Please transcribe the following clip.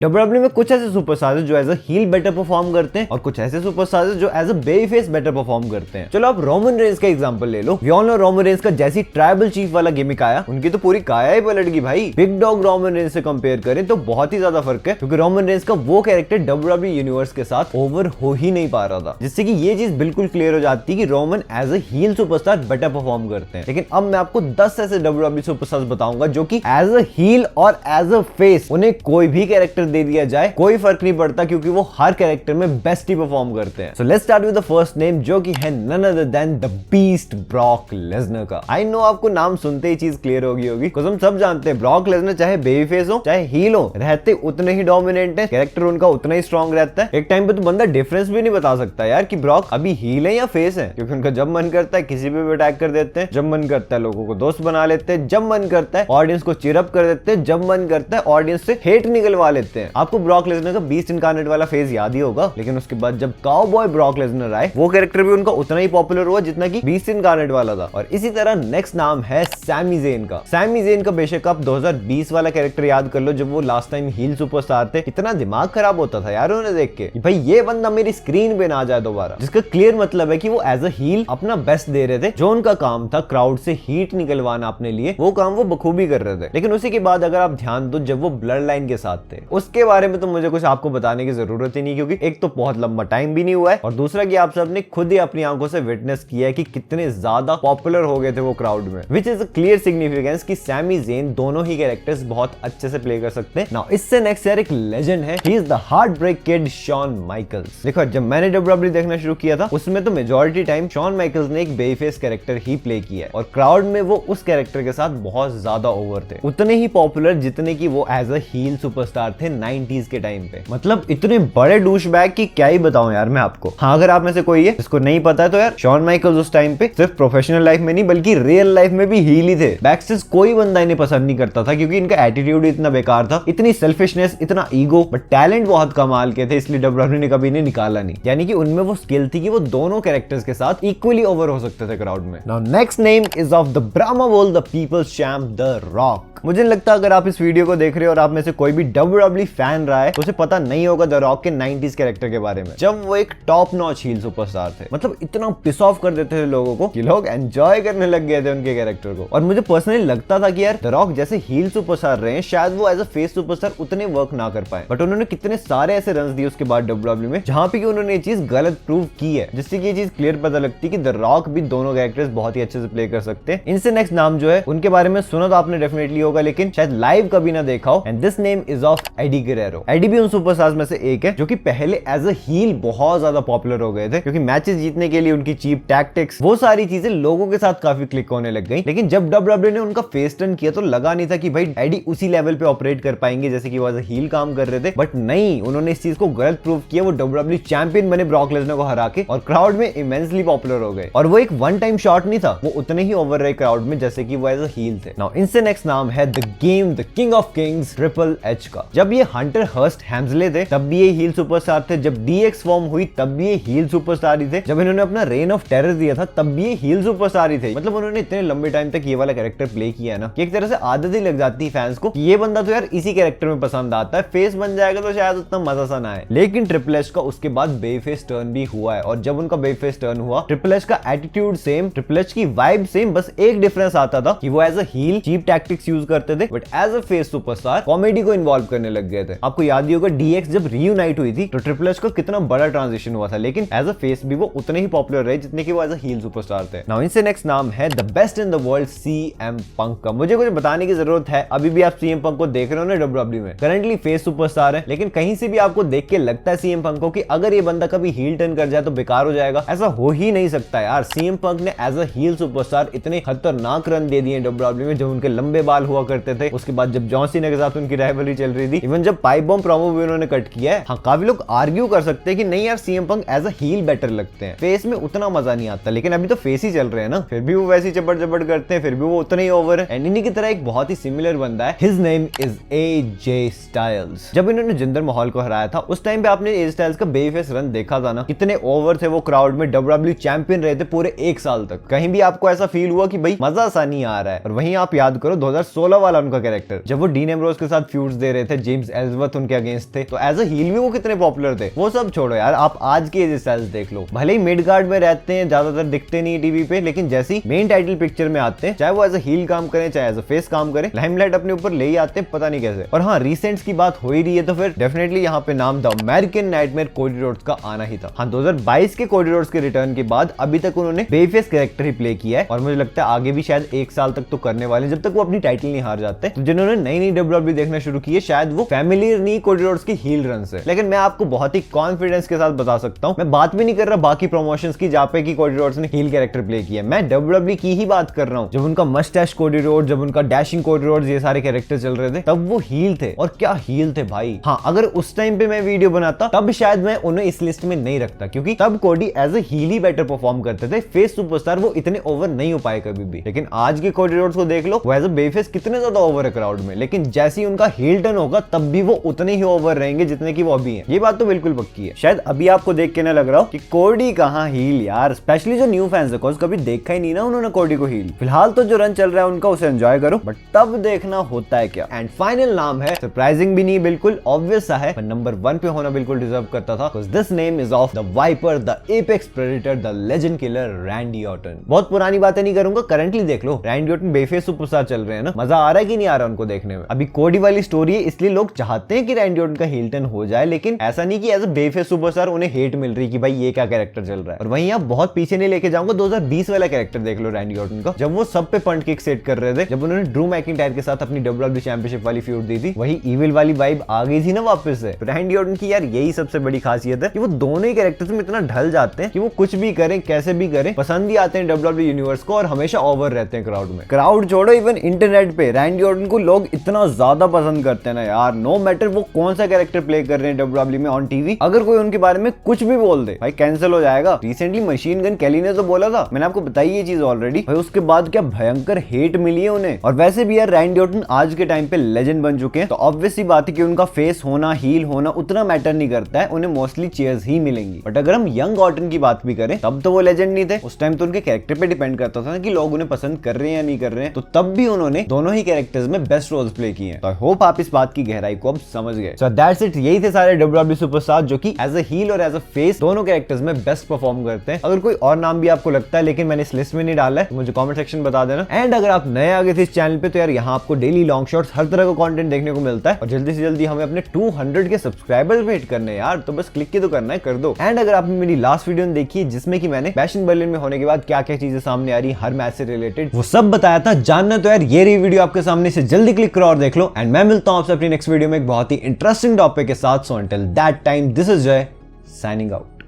WWE में कुछ ऐसे सुपरस्टार्स हैं जो as a heel better perform करते हैं और कुछ ऐसे सुपरस्टार्स हैं जो as a baby face better perform करते हैं। चलो आप रोमन रेंस का एग्जांपल ले लो। We all know Roman Reigns का जैसी ट्राइबल चीफ वाला गिमिक आया, उनकी तो पूरी काया ही पलट गई भाई। बिग डॉग रोमन रेंस से कंपेयर करें तो बहुत ही ज्यादा फर्क है, क्योंकि रोमन रेंस का वो कैरेक्टर डब्ल्यूडब्ल्यूई यूनिवर्स के साथ ओवर हो ही नहीं पा रहा था, जिससे कि ये चीज बिल्कुल क्लियर हो जाती है कि Roman as a heel superstar better perform करते हैं। लेकिन अब मैं आपको 10 ऐसे डब्ल्यूडब्ल्यूई सुपरस्टार्स बताऊंगा जो कि एज अ हील और एज अ फेस उन्हें कोई भी कैरेक्टर दे दिया जाए कोई फर्क नहीं पड़ता, क्योंकि वो हर कैरेक्टर में बेस्ट ही परफॉर्म करते हैं। So let's start with the first name, जो कि है none other than the beast Brock Lesnar का। आई नो आपको नाम सुनते ही चीज क्लियर होगी बिकॉज़ हम सब जानते हैं ब्रॉक लेसनर चाहे बेबी फेस हो चाहे हील हो, रहते उतने ही डोमिनेंट है, कैरेक्टर उनका उतना ही स्ट्रॉन्ग रहता है। एक टाइम पे तो बंदा डिफरेंस भी नहीं बता सकता यार कि ब्रॉक अभी हील है या फेस है, क्योंकि उनका जब मन करता है किसी पे भी अटैक कर देते हैं, जब मन करता है लोगों को दोस्त बना लेते हैं, जब मन करता है ऑडियंस को चिरअप कर देते हैं, जब मन करता है ऑडियंस से हेट निकलवा लेते हैं। आपको ब्रॉक लेसनर का बीस्ट इनकार्नेट वाला फेज याद ही होगा, लेकिन उसके बाद जब काउबॉय ब्रॉक लेसनर आए वो कैरेक्टर भी उनका उतना ही पॉपुलर हुआ जितना कि बीस्ट इनकार्नेट वाला था। और इसी तरह नेक्स्ट नाम है सैमी ज़ेन का। सैमी ज़ेन का बेशक आप 2020 वाला कैरेक्टर याद कर लो, जब वो लास्ट टाइम हील सुपरस्टार थे, इतना दिमाग खराब होता था यार उन्हें देख के कि भाई ये बंदा मेरी स्क्रीन पे ना आ जाए दोबारा, जिसका क्लियर मतलब है कि वो एज अ हील अपना बेस्ट दे रहे थे। जो उनका काम था क्राउड से हीट निकलवाना अपने लिए, वो काम वो बखूबी कर रहे थे। लेकिन उसी के बाद अगर आप ध्यान दो, जब वो ब्लड लाइन के साथ थे, उसके बारे में तो मुझे कुछ आपको बताने की जरूरत ही नहीं, क्योंकि एक तो बहुत लंबा टाइम भी नहीं हुआ है और दूसरा कि आप सबने खुद ही अपनी आंखों से विटनेस किया है कि कितने ज्यादा पॉपुलर हो गए थे वो क्राउड में, which is a clear significance कि सैमी ज़ेन दोनों ही कैरेक्टर्स बहुत अच्छे से प्ले कर सकते हैं। नाउ इससे नेक्स्ट यार एक लेजेंड है, he is the heart break kid Shawn Michaels. देखो जब मैंने डब्ल्यूडब्ल्यूई देखना शुरू किया था उसमें तो मेजॉरिटी टाइम शॉन माइकल्स ने एक बेबी फेस कैरेक्टर ही प्ले किया है और क्राउड में वो उस कैरेक्टर के साथ बहुत ज्यादा ओवर थे, उतने ही पॉपुलर जितने की वो एज अ हील सुपरस्टार थे 90s के टाइम पे। मतलब इतने बड़े डूशबैग की क्या ही बताऊं यार मैं आपको। हाँ अगर आप में से कोई है जिसको नहीं पता है तो यार शॉन माइकल्स उस टाइम पे सिर्फ प्रोफेशनल लाइफ में नहीं बल्कि रियल लाइफ में भी हील ही थे। बैकस्टेज कोई बंदा इन्हें पसंद नहीं करता था, क्योंकि इनका एटीट्यूड इतना बेकार था, इतनी सेल्फिशनेस, इतना ईगो, बट टैलेंट बहुत कमाल के थे, इसलिए डब्ल्यूडब्ल्यूई ने कभी इन्हें निकाला नहीं। यानी कि उनमें वो स्किल थी कि वो दोनों कैरेक्टर्स के साथ इक्वली ओवर हो सकते थे क्राउड में। Now next name is of the Brahma bull the people's champ the Rock. मुझे नहीं लगता अगर आप इस वीडियो को देख रहे हो और आप में से कोई भी डब्ल्यूडब्ल्यूई फैन रहा है तो उसे पता नहीं होगा द रॉक के 90s कैरेक्टर के बारे में, जब वो एक टॉप नॉच हील सुपरस्टार थे। मतलब इतना पिस ऑफ कर देते थे लोगों को कि लोग एंजॉय करने लग गए थे उनके कैरेक्टर को। और मुझे पर्सनली लगता था कि यार द रॉक जैसे हील सुपरस्टार रहे, शायद वो एज अ फेस सुपरस्टार उतने वर्क ना कर पाए, बट उन्होंने कितने सारे ऐसे रन दिए उसके बाद डब्ल्यूडब्ल्यूई में जहां पे उन्होंने ये चीज गलत प्रूव की है, जिससे कि ये चीज क्लियर पता लगती है कि द रॉक भी दोनों कैरेक्टर्स बहुत ही अच्छे से प्ले कर सकते हैं। इनसे नेक्स्ट नाम जो है उनके बारे में सुना तो आपने डेफिनेटली होगा, लेकिन शायद लाइव कभी ना देखा हो, and this name is of Eddie Guerrero. Eddie भी उन सुपरस्टार्स में से एक है जो कि पहले एज अ हील बहुत ज्यादा पॉपुलर हो गए थे, क्योंकि मैचेस जीतने के लिए उनकी चीप टैक्टिक्स, वो सारी चीजें लोगों के साथ काफी क्लिक होने लग गई। लेकिन जब डब्ल्यूडब्ल्यूई ने उनका फेस टर्न किया तो लगा नहीं था कि भाई एडी उसी लेवल पे ऑपरेट कर पाएंगे जैसे कि वो एज अ हील काम कर रहे थे, बट नहीं, उन्होंने इस चीज को गलत प्रूव किया। वो डब्ल्यूडब्ल्यूई चैंपियन बने ब्रॉक लेसनर को हरा के और क्राउड में इमेंसली पॉपुलर हो गए। और वो एक वन टाइम शॉट नहीं था, वो उतने ही ओवर रहे क्राउड में जैसे कि वो एज अ हील थे। नाउ इनसे नेक्स्ट नाम है the game the king of Kings triple H का। जब ये हंटर हर्स्ट हेम्सले थे तब भी ये हील सुपरस्टार थे, जब डीएक्स फॉर्म हुई तब भी ये हील सुपरस्टार ही थे, जब इन्होंने अपना रेन ऑफ टेरर दिया था तब भी ये हील सुपरस्टार ही थे। मतलब उन्होंने इतने लंबे टाइम तक ये वाला कैरेक्टर प्ले किया है ना कि एक तरह से आदत ही लग जाती है फैंस को कि ये बंदा तो यार इसी कैरेक्टर में पसंद आता है, फेस बन जाएगा तो शायद उतना मजा सा ना आए। लेकिन ट्रिपल एच का उसके बाद बेबी फेस टर्न भी हुआ है, और जब उनका बेबी फेस टर्न हुआ ट्रिपल एच का एटीट्यूड सेम, ट्रिपल एच की वाइब सेम, बस एक डिफरेंस आता था कि वो as a heel cheap tactics use करते थे, but as a face superstar comedy को इन्वॉल्व करने लग गए थे। आपको याद ही होगा डीएक्स जब रीयूनाइट हुई थी तो ट्रिपल एच का कितना बड़ा ट्रांजिशन हुआ था, लेकिन एज अ फेस भी वो उतने ही पॉपुलर रहे जितने कि वो एज अ हील सुपरस्टार थे। नाउ इनसे नेक्स्ट नाम है the best in the world CM Punk का। मुझे कुछ बताने की जरूरत है, अभी भी आप सीएम पंक को देख रहे हो ना डब्ल्यूडब्ल्यूई में, करंटली फेस सुपरस्टार है, लेकिन कहीं से भी आपको देख के लगता है सीएम पंक को कि अगर ये बंदा कभी हील टर्न कर जाए तो बेकार हो जाएगा? ऐसा हो ही नहीं सकता यार। सीएम पंक ने एज अ हील सुपरस्टार इतने खतरनाक रन दे दिए डब्ल्यूडब्ल्यूई में, जब उनके लंबे बाल हुआ करते थे, उसके बाद जब जॉन सीना के साथ उनकी राइवलरी चल रही थी, इवन जब पाइप बॉम्ब प्रोमो भी उन्होंने कट किया है। हाँ काफी लोग आर्ग्यू कर सकते हैं कि नहीं यार CM Punk as a heel better लगते हैं, फेस में उतना मजा नहीं आता, लेकिन अभी तो फेस ही चल रहे हैं ना, फिर भी वो वैसी चपड़ चपड़ करते हैं, फिर भी वो उतने ही ओवर है। एंड इन्हीं की तरह एक बहुत ही सिमिलर बंदा है, his name is AJ Styles. जब इन्होंने जिंदर महल को हराया था उस टाइम पे आपने एजे स्टाइल्स का बेबी फेस रन देखा था ना, कितने ओवर थे वो, क्राउड में डब्ल्यूडब्ल्यूई चैंपियन रहे थे पूरे 1 साल तक। कहीं भी आपको ऐसा फील हुआ कि भाई मजा सा नहीं आ रहा है? और वहीं आप याद करो 2016 वाला उनका कैरेक्टर, जब वो डीन एम्ब्रोज के साथ फ्यूड्स दे रहे थे, जेम्स मिस एलिजाबेथ उनके अगेंस्ट थे, तो एज अ हील भी वो कितने पॉपुलर थे। वो सब छोड़ो यार, आप आज के एज स्टाइल्स देख लो, भले ही मिड गार्ड में रहते हैं, ज्यादातर दिखते नहीं टीवी पे, लेकिन जैसी मेन टाइटल पिक्चर में आते हैं, चाहे वो एज अ हील काम करें चाहे एज अ फेस काम करें, लाइमलाइट अपने ऊपर ले ही आते हैं, पता नहीं कैसे। और हाँ, रिसेंट्स की बात हो ही रही है तो फिर डेफिनेटली यहाँ पे नाम the American nightmare Cody Rhodes का आना ही था। हाँ, 2022 के कोडी रोड्स के रिटर्न के बाद अभी तक उन्होंने बेफेस कैरेक्टर ही प्ले किया है, और मुझे लगता है आगे भी शायद 1 साल तक तो करने वाले, जब तक वो अपनी टाइटल नहीं हार जाते। तो जिन्होंने नई नई WWE देखना शुरू की है, शायद वो फैमिलियर नहीं कोडी रोड्स की हील रन से, लेकिन मैं आपको बहुत ही कॉन्फिडेंस के साथ बता सकता हूँ, मैं बात भी नहीं कर रहा बाकी प्रमोशंस की जहाँ पे की कोडी रोड्स ने हील कैरेक्टर प्ले किया, मैं WWE की ही बात कर रहा हूँ। जब उनका मस्टैश कोडी रोड्स, जब उनका डैशिंग कोडी रोड्स, ये सारे कैरेक्टर चल रहे थे, तब वो हील थे, और क्या हील थे भाई। हाँ, अगर उस टाइम पे मैं वीडियो बनाता तब शायद मैं उन्हें इस लिस्ट में नहीं रखता, क्योंकि तब कोडी एज अ हील ही बेटर परफॉर्म करते थे, फेस सुपरस्टार वो इतने ओवर नहीं हो पाए कभी भी। लेकिन आज के कोडी रोड्स को देख लो, वो एज अ बेफेस कितने ज्यादा ओवर है क्राउड में, लेकिन जैसे ही उनका हील टर्न होगा तब भी वो उतने ही ओवर रहेंगे जितने की वो अभी हैं। ये बात तो बिल्कुल पक्की है। शायद अभी आपको देख के ना लग रहा हो कि कोडी कहाँ हील यार, स्पेशली जो न्यू फैंस है, कभी देखा ही नहीं ना उन्होंने कोडी को हील। फिलहाल तो जो रन चल रहा है उनका उसे एंजॉय करो, बट तब देखना होता है क्या। एंड फाइनल नाम है, सरप्राइजिंग भी नहीं, बिल्कुल ऑब्वियस सा है, पर नंबर 1 पे होना बिल्कुल डिजर्व करता था, because this name is of the viper, the apex predator, the legend killer Randy Orton. बहुत पुरानी बातें नहीं करूंगा, करंटली देख लो, रैंडी ऑर्टन बेफेस सुपरस्टार चल रहे हैं ना, मजा आ रहा है कि नहीं आ रहा उनको देखने में। अभी कोडी वाली स्टोरी है, इसलिए लोग चाहते हैं कि रैंडी ऑर्टन का हील टर्न हो जाए, लेकिन ऐसा नहीं कि एज अ बेफेस सुपरस्टार उन्हें हेट मिल रही कि भाई ये क्या कैरेक्टर चल रहा है। और वहीं आप बहुत पीछे नहीं लेके जाऊंगा, 2020 वाला कैरेक्टर देख लो रैंडी ऑर्टन का, जब वो सब पे पंट किक सेट कर रहे थे, जब उन्होंने ड्रू मैकिंटायर के साथ अपनी WWE चैंपियनशिप वाली फ्यूड दी थी, वही इविल वाली वाइब आ गई थी ना वापस से। रैंडी ऑर्टन की यार यही सबसे बड़ी खासियत है कि वो दोनों ही कैरेक्टर्स में इतना ढल जाते हैं कि वो कुछ भी करें, कैसे भी करें, पसंद ही आते हैं WWE यूनिवर्स को, और हमेशा ओवर रहते हैं क्राउड में। क्राउड छोड़ो, इवन इंटरनेट पे रैंडी ऑर्टन को लोग इतना ज्यादा पसंद करते हैं ना यार, नो मैटर वो कौन सा कैरेक्टर प्ले कर रहे हैं WWE में ऑन टीवी, अगर कोई उनके बारे में कुछ भी बोल दे भाई कैंसिल हो जाएगा। रिसेंटली मशीन गन केली ने तो बोला था, मैंने आपको बताई ये चीज ऑलरेडी, भाई उसके बाद क्या भयंकर हेट मिली है उन्हें। और वैसे भी यार रैंडी ऑर्टन आज के टाइम पे लेजेंड बन चुके हैं, तो ऑब्वियस सी बात है कि उनका फेस होना, हील होना उतना मैटर नहीं करता है, उन्हें मोस्टली चीयर्स ही मिलेंगी। बट अगर हम यंग ऑर्टन की बात भी करें, तब तो वो लेजेंड नहीं थे, उस टाइम तो उनके कैरेक्टर पे डिपेंड करता था ना कि लोग उन्हें पसंद कर रहे हैं या नहीं कर रहे हैं, तो तब भी उन्होंने दोनों ही कैरेक्टर्स में बेस्ट रोल्स प्ले किए हैं। तो आई होप आप इस बात की गहराई को अब समझ गए। सो दैट्स इट, यही थे सारे WWE सुपरस्टार जो कि एज अ हील और एज अ फेस दोनों कैरेक्टर्स में बेस्ट परफॉर्म करते हैं। अगर कोई और नाम भी आपको लगता है लेकिन मैंने इस लिस्ट में नहीं डाला है, तो मुझे कमेंट सेक्शन बता देना। एंड अगर आप नए आ गए थे इस चैनल पे, तो यार यहाँ आपको डेली लॉन्ग शॉट्स, हर तरह का कंटेंट देखने को मिलता है, और जल्दी से जल्दी हमें अपने 200 के सब्सक्राइबर्स पे हिट करने यार, तो बस क्लिक ही तो करना है, कर दो। एंड अगर आपने मेरी लास्ट वीडियो देखी है जिसमें कि मैंने बैशन बर्लिन में होने के बाद क्या क्या चीजें सामने आ रही हर मैच से रिलेटेड, वो सब बताया था, जानना तो यार ये रही वीडियो आपके सामने, से जल्दी क्लिक करो और देख लो। एंड मैं मिलता हूं आपसे अपनी नेक्स्ट वीडियो में एक बहुत ही इंटरेस्टिंग टॉपिक के साथ। So until that time, this is जय साइनिंग आउट।